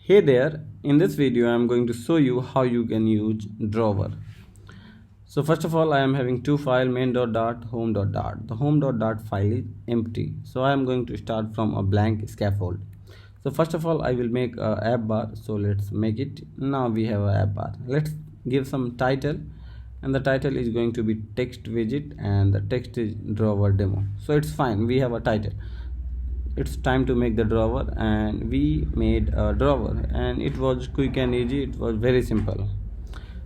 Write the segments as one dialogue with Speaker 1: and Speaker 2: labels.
Speaker 1: Hey there, in this video I am going to show you how you can use drawer. So first of all I am having two files, main.dart, home.dart. The home.dart file is empty. So I am going to start from a blank scaffold. So first of all I will make a app bar. So let's make it. Now we have a app bar. Let's give some title, and the title is going to be text widget and the text is drawer demo. So it's fine, we have a title. It's time to make the drawer, and we made a drawer and it was quick and easy. It was very simple.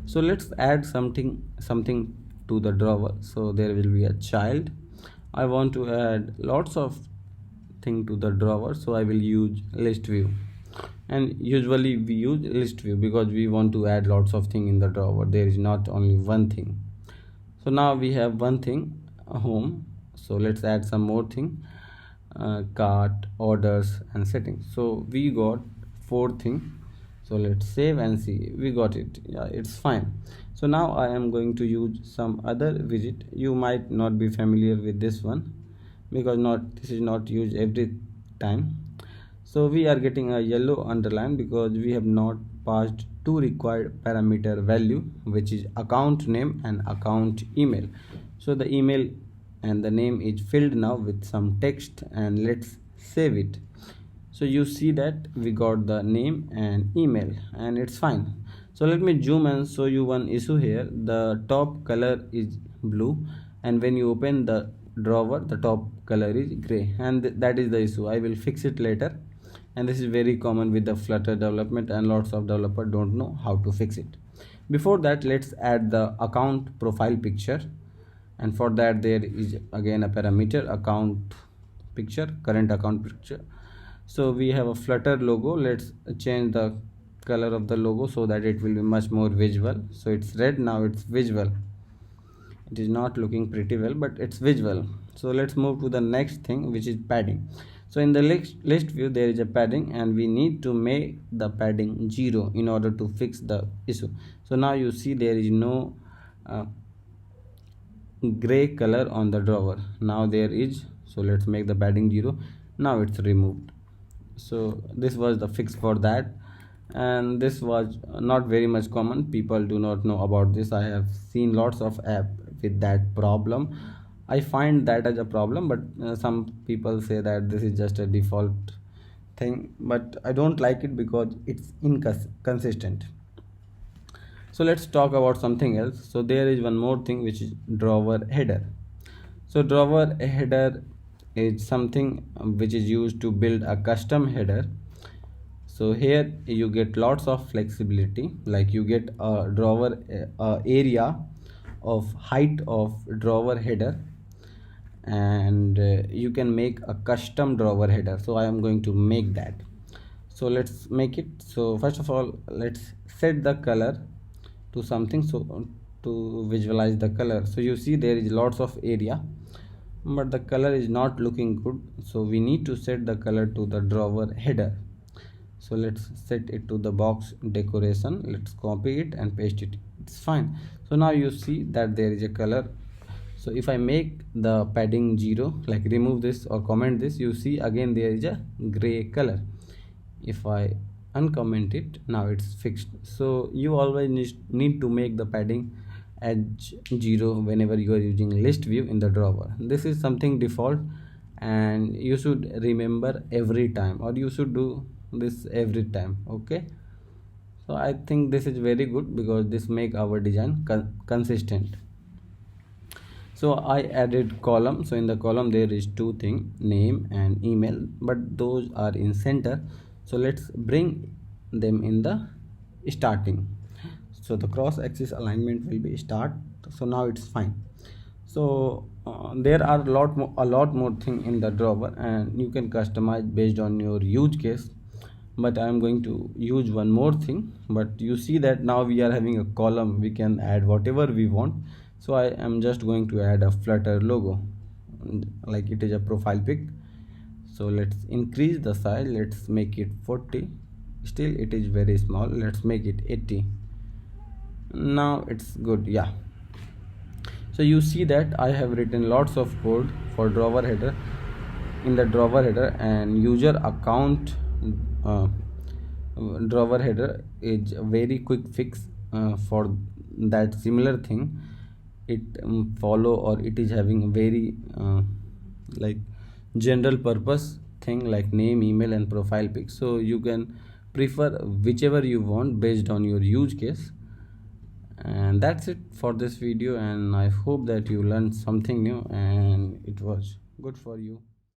Speaker 1: So let's add something to the drawer. So there will be a child. I want to add lots of thing to the drawer, so I will use list view. And usually we use list view because we want to add lots of thing in the drawer. There is not only one thing. So now we have one thing, home. So let's add some more thing, cart, orders and settings. So we got four thing. So let's save and see, we got it. Yeah, it's fine. So now I am going to use some other widget. You might not be familiar with this one because this is not used every time. So we are getting a yellow underline because we have not passed two required parameter value, which is account name and account email. So the email and the name is filled now with some text, and let's save it. So you see that we got the name and email and it's fine. So let me zoom and show you one issue here. The top color is blue, and when you open the drawer the top color is gray, and that is the issue. I will fix it later, and this is very common with the Flutter development, and lots of developers don't know how to fix it. Before that, let's add the account profile picture, and for that there is again a parameter account picture, current account picture. So we have a Flutter logo. Let's change the color of the logo so that it will be much more visual. So it's red, now it's visual. It is not looking pretty well, but it's visual. So let's move to the next thing, which is padding. So in the list view there is a padding, and we need to make the padding 0 in order to fix the issue. So now you see there is no gray color on the drawer. Now there is. So let's make the padding 0. Now it's removed. So this was the fix for that, and this was not very much common. People do not know about this. I have seen lots of app with that problem. I find that as a problem, but some people say that this is just a default thing, but I don't like it because it's inconsistent. So let's talk about something else. So there is one more thing, which is drawer header. So drawer header is something which is used to build a custom header. So here you get lots of flexibility, like you get a drawer area of height of drawer header, and you can make a custom drawer header. So I am going to make that. So let's make it. So first of all, let's set the color to something, so to visualize the color. So you see there is lots of area, but the color is not looking good. So we need to set the color to the drawer header. So let's set it to the box decoration. Let's copy it and paste it. It's fine. So now you see that there is a color. So if I make the padding 0, like remove this or comment this, you see again there is a gray color. If I uncomment it, now it's fixed. So you always need to make the padding edge 0 whenever you are using list view in the drawer. This is something default, and you should remember every time, or you should do this every time. Okay, so I think this is very good because this make our design consistent. So I added column. So in the column there is two things, name and email, but those are in center. So let's bring them in the starting. So the cross axis alignment will be start. So now it's fine. So there are a lot more thing in the drawer, and you can customize based on your use case, but I am going to use one more thing. But you see that now we are having a column, we can add whatever we want. So I am just going to add a Flutter logo, like it is a profile pic. So let's increase the size. Let's make it 40. Still it is very small. Let's make it 80. Now it's good. Yeah, so you see that I have written lots of code for drawer header. In the drawer header and user account drawer header is a very quick fix for that similar thing. It follow, or it is having a very like general purpose thing like name, email and profile pic, so you can prefer whichever you want based on your use case. And that's it for this video, and I hope that you learned something new and it was good for you.